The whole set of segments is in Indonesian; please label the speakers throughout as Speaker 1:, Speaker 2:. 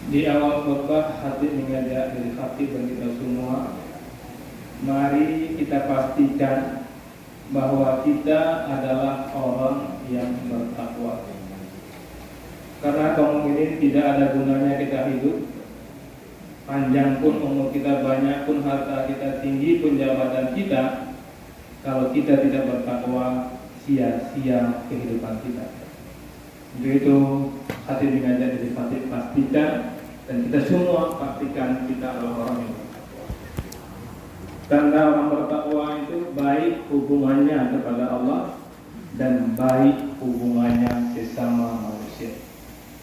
Speaker 1: Di awal khutbah hati mengajak dari hati dan kita semua, mari kita pastikan bahwa kita adalah orang yang bertakwa. Karena kaum mukminin tidak ada gunanya kita hidup, panjang pun umur kita, banyak pun harta kita, tinggi pun jabatan kita, kalau kita tidak bertakwa, sia-sia kehidupan kita. Untuk itu hati mengajak dari hati pastikan, dan kita semua pastikan kita adalah orang yang bertakwa. Karena orang bertakwa itu baik hubungannya kepada Allah dan baik hubungannya sesama manusia.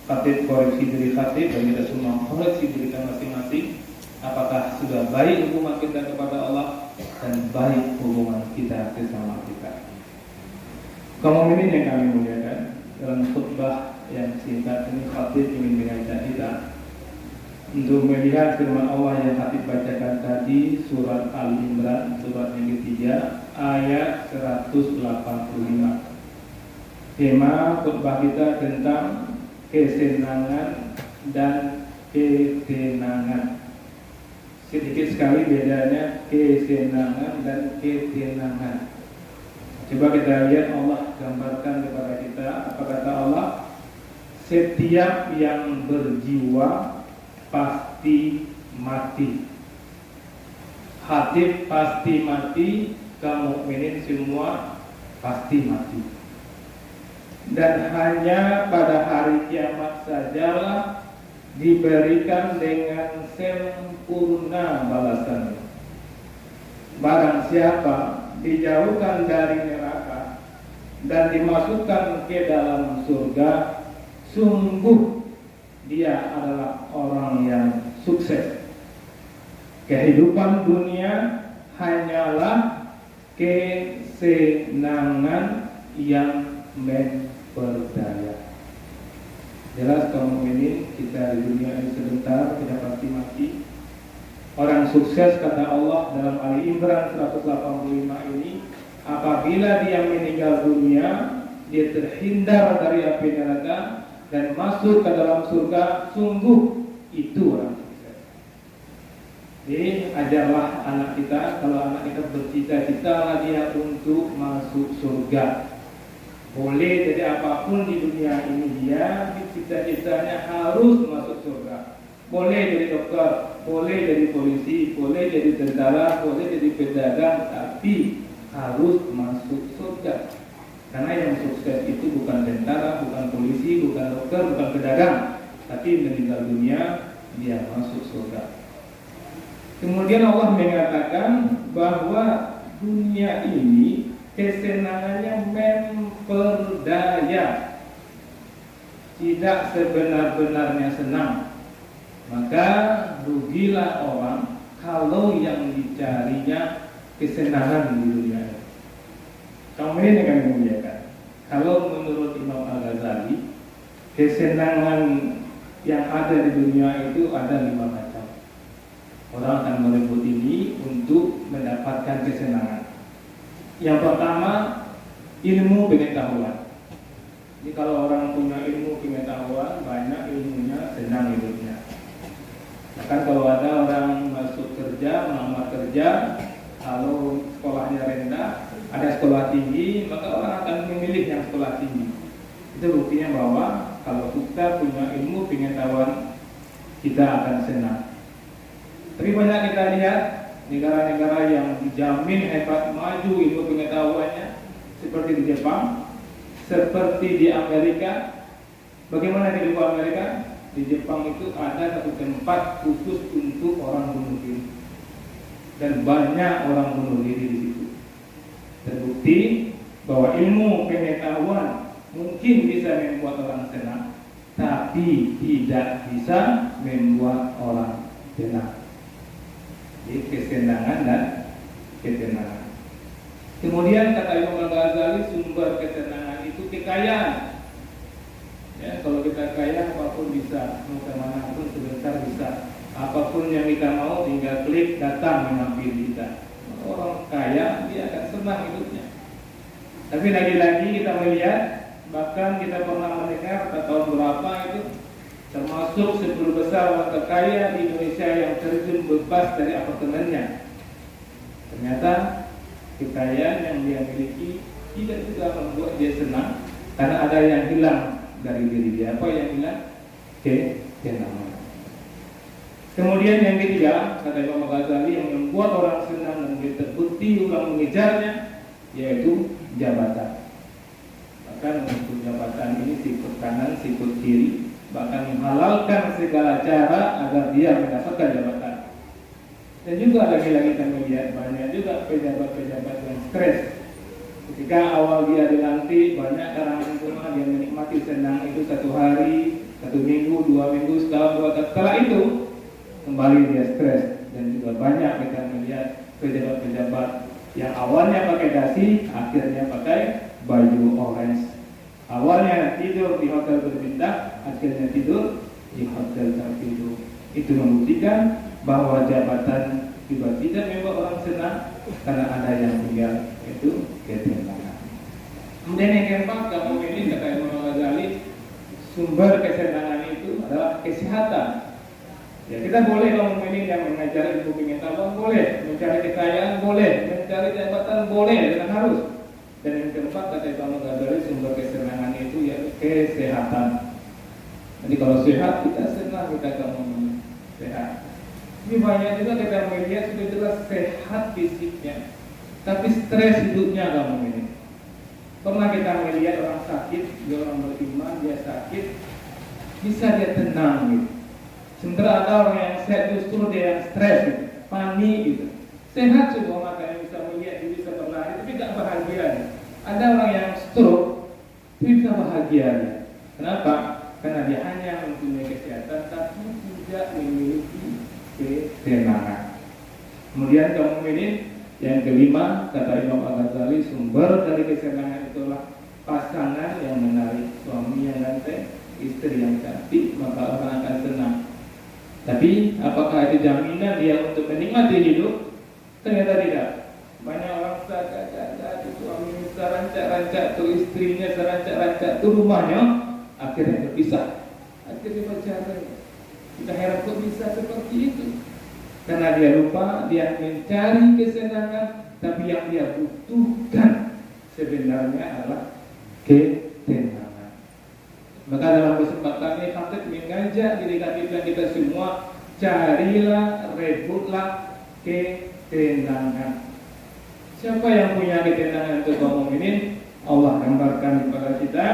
Speaker 1: Khatib koreksi diri khatib, dan kita semua koreksi diri kita masing-masing. Apakah sudah baik hubungan kita kepada Allah dan baik hubungan kita sesama kita. Kaum mukminin yang kami muliakan, dalam khutbah yang singkat ini khatib ingin mengajak kita untuk melihat firman Allah yang khatib bacakan tadi, surat Al-Imran, surat yang ketiga, ayat 185. Tema khutbah kita tentang kesenangan dan ketenangan. Sedikit sekali bedanya kesenangan dan ketenangan. Coba kita lihat, Allah gambarkan kepada kita, apa kata Allah? Setiap yang berjiwa pasti mati. Hatib pasti mati, kaum mukminin semua pasti mati. Dan hanya pada hari kiamat sajalah diberikan dengan sempurna balasannya. Barang siapa dijauhkan dari neraka dan dimasukkan ke dalam surga, sungguh dia adalah orang yang sukses. Kehidupan dunia hanyalah kesenangan yang memperdaya. Jelas kaum mukminin, kita di dunia ini sebentar, kita pasti mati. Orang sukses kata Allah dalam Ali Imran 185 ini, apabila dia meninggal dunia, dia terhindar dari api neraka dan masuk ke dalam surga, sungguh itu orang sukses. Jadi ajarlah anak kita, kalau anak kita bercita-cita dia untuk masuk surga. Boleh jadi apapun di dunia ini, dia cita-citanya harus masuk surga. Boleh jadi dokter, boleh jadi polisi, boleh jadi tentara, boleh jadi pedagang, tapi harus masuk surga. Karena yang sukses itu bukan tentara, bukan polisi, bukan dokter, bukan pedagang, tapi meninggal dunia dia masuk surga. Kemudian Allah mengatakan bahwa dunia ini kesenangannya memperdaya, tidak sebenar-benarnya senang. Maka rugilah orang kalau yang dicarinya kesenangan di dunia ini. Kaum ini akan memuliakan. Kalau menurut Imam Al-Ghazali, kesenangan yang ada di dunia itu ada 5 macam. Orang akan merebut ini untuk mendapatkan kesenangan. Yang pertama, ilmu pengetahuan. Jadi kalau orang punya ilmu pengetahuan, banyak ilmunya, senang hidupnya. Bahkan kalau ada orang masuk kerja, melamar kerja, kalau sekolahnya rendah, ada sekolah tinggi, maka orang akan memilih yang sekolah tinggi. Itu buktinya bahwa kalau kita punya ilmu pengetahuan, kita akan senang. Tapi banyak kita lihat negara-negara yang dijamin hebat maju ilmu pengetahuannya, seperti di Jepang, seperti di Amerika. Bagaimana di Amerika? Di Jepang itu ada satu tempat khusus untuk orang bunuh diri, dan banyak orang bunuh diri di situ. Terbukti bahwa ilmu pengetahuan mungkin bisa membuat orang senang, tapi tidak bisa membuat orang tenang. Jadi kesenangan dan ketenangan. Kemudian kata Imam Al-Ghazali, sumber ketenangan itu kekayaan. Ya, kalau kita kaya, apapun bisa, mau kemana pun sebentar bisa. Apapun yang kita mau, tinggal klik datang mengambil kita. Orang kaya dia akan senang hidupnya. Tapi lagi-lagi kita melihat, bahkan kita pernah mendengar tahun berapa itu, termasuk masuk 10 besar orang terkaya di Indonesia yang terjun bebas dari apartemennya. Ternyata kekayaan yang dia miliki tidak juga membuat dia senang, karena ada yang hilang dari diri dia. Apa yang hilang? Ketenangan. Kemudian yang ketiga, kata Imam Ghazali, yang membuat orang senang dan dia terbukti ulang mengejarnya, yaitu jabatan. Bahkan untuk jabatan ini sikut kanan, sikut kiri, bahkan menghalalkan segala cara agar dia mendapatkan jabatan. Dan juga lagi-lagi kita melihat banyak juga pejabat-pejabat yang stres. Ketika awal dia dilantik, banyak kalangan semua dia menikmati senang itu 1 hari, 1 minggu, 2 minggu, setahun, 2 tahun. Setelah itu kembali dia stres. Dan juga banyak kita melihat pejabat-pejabat yang awalnya pakai dasi, akhirnya pakai baju orange. Awalnya tidur di hotel berbintang, akhirnya tidur di hotel tertidur. Itu membuktikan bahwa jabatan juga tidak membuat orang senang, karena ada yang tinggal, yaitu ketenangan. Kemudian yang keempat, kamu ini kata Imam Ghazali, sumber kesenangan itu adalah kesehatan. Ya, kita boleh kamu ini yang mengajar ilmu pengetahuan boleh, mencari kekayaan boleh, mencari jabatan boleh, dan harus. Dan yang keempat kata Imam Ghazali, sumber kesenangan itu yaitu kesehatan. Jadi kalau sehat kita senang, kita kamu sehat. Ini banyak juga kita melihat sudah jelas sehat fisiknya, tapi stres hidupnya kamu ini. Pernah kita melihat orang sakit, dia orang beriman, dia sakit, bisa dia tenang gitu. Sementara ada orang yang sehat justru dia yang stres gitu, panik gitu. Sehat semua makanya bisa melihat dia bisa berlari, tapi tidak bahagia. Ada orang yang stroke, bisa bahagia. Kenapa? Karena dia hanya mempunyai kesehatan, tapi tidak memiliki ketenangan. Kemudian kaum mukminin yang kelima, kata Imam Ghazali, sumber dari kesenangan itulah pasangan yang menarik, suami yang ganteng, istri yang cantik, maka orang akan senang. Tapi apakah itu jaminan dia untuk menikmati hidup? Ternyata tidak. Banyak orang itu suaminya serancak-rancak, tuh istrinya serancak-rancak, tuh rumahnya, akhirnya berpisah, akhirnya bercerai. Kita heran kok bisa seperti itu. Karena dia lupa, dia mencari kesenangan, tapi yang dia butuhkan sebenarnya adalah ketenangan. Maka dalam kesempatan ini Khatib mengajak diri kita semua, carilah, rebutlah ketenangan. Siapa yang punya ketenangan untuk kaum mukminin? Allah gambarkan kepada kita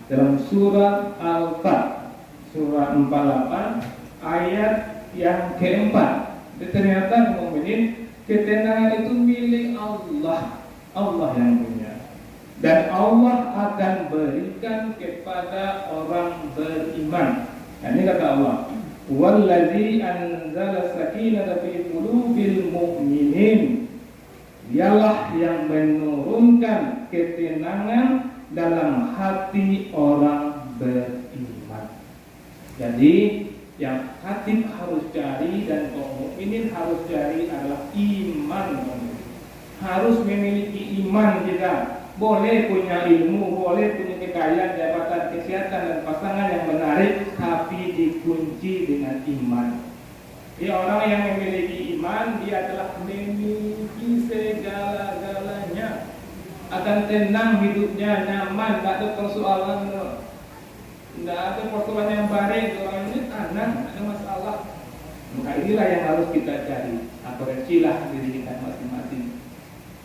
Speaker 1: dalam surat Al-Fat, surat 48 ayat yang keempat. Ternyata mukminin ketenangan itu milik Allah, Allah yang punya. Dan Allah akan berikan kepada orang beriman. Nah, ini kata Allah, wallazi anzala sakinata fi qulubil mu'minin. Dialah yang menurunkan ketenangan dalam hati orang beriman. Jadi yang Khatib harus cari dan kaum mukminin harus cari adalah iman. Harus memiliki iman kita. Boleh punya ilmu, boleh punya kekayaan, jabatan, kesehatan dan pasangan yang menarik, tapi dikunci dengan iman. Dia orang yang memiliki iman, dia adalah memiliki segala-galanya. Akan tenang hidupnya, nyaman, tak ada persoalan. Tidak ada persoalan yang baik, orang ini anak, ada masalah. Maka inilah yang harus kita cari. Apresilah diri kita masing-masing.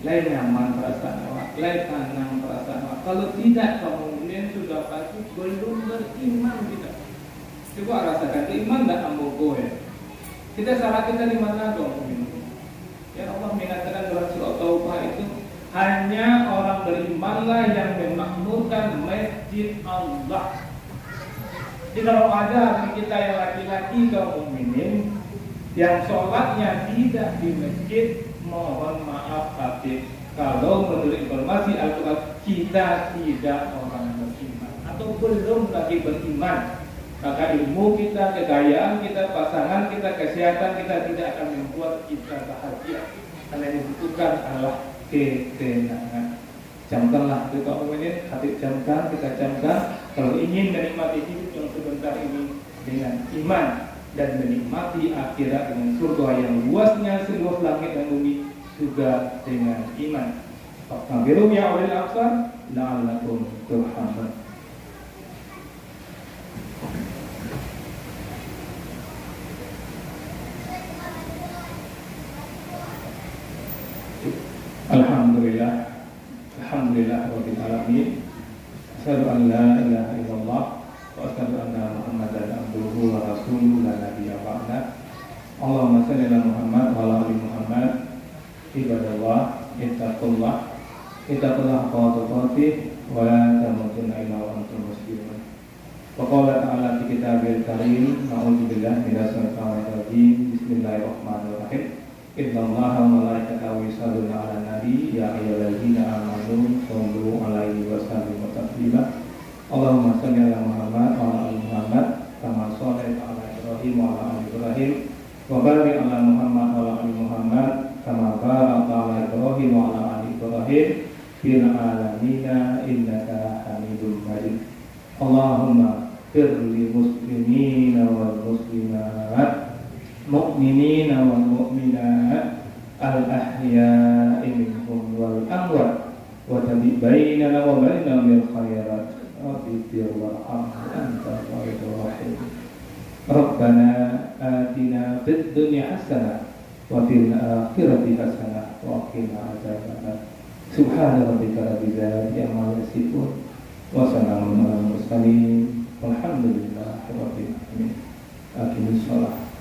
Speaker 1: Lain nyaman perasaan awak, lain tenang perasaan awak. Kalau tidak, kemudian sudah pasti belum beriman kita. Coba rasakan, iman tidak ambogo ya. Kita salah kita di mana dong? Ya Allah mengatakan dalam surah Taubah itu, hanya orang berimanlah yang memakmurkan masjid Allah. Jadi kalau ada kita yang laki-laki kaum mukminin yang sholatnya tidak di masjid, mohon maaf Habib, kalau menurut informasi Al-Quran kita tidak orang beriman atau belum lagi beriman, maka ilmu kita, kekayaan kita, pasangan kita, kesehatan kita tidak akan membuat kita bahagia. Karena yang dibutuhkan adalah ketenangan. Camkanlah kaum mukminin, Habib camkan, kita camkan. Kalau ingin menikmati hidup yang sebentar ini, dengan iman dan menikmati akhirat dengan surga yang luasnya seluas langit dan bumi juga dengan iman. Fastaghfiru ya ulil absar la'allakum turhamun. Alhamdulillah, alhamdulillah rabbil alamin. Asyhadu an la ilaha illallah wa asyhadu anna Muhammadan abduhu wa rasuluhu la nabiyya ba'da. Allahumma shalli ala Muhammad wa ala ali Muhammad. Ibadallah, ittaqullah haqqa tuqatih wa la tamutunna illa wa antum muslimun. Wa qala ta'ala fi kitabil karim, a'udzu billahi minasy syaithanir rajim. Bismillahirrahmanirrahim. Innallaha wa malaikatahu yusholluna 'alan nabi ya ayyuhalladzina amanu shollu 'alaihi wa sallimu taslima. Allahumma shalli 'ala Muhammad wa 'ala ali Muhammad kama shallaita 'ala Ibrahim wa 'ala ali Ibrahim wa barik 'ala Muhammad wa 'ala ali Muhammad kama barakta 'ala Ibrahim wa 'ala ali Ibrahim fil 'alamin innaka Hamidum Majid. Allahumma fir lil muslimina wal muslimat mu'minina wal mu'minat al-ahya'i minhum wal amwat wa tabi' bainana wa bainahum bil khairat rabbi fir warham anta khairur rahim. Rabbana atina fid dunya hasanah wa fil akhirati hasanah wa qina adzabannar. Subhana rabbika rabbil izzati amma yasifun wa salamun alal mursalin walhamdulillahi rabbil alamin. Aqimus shalah.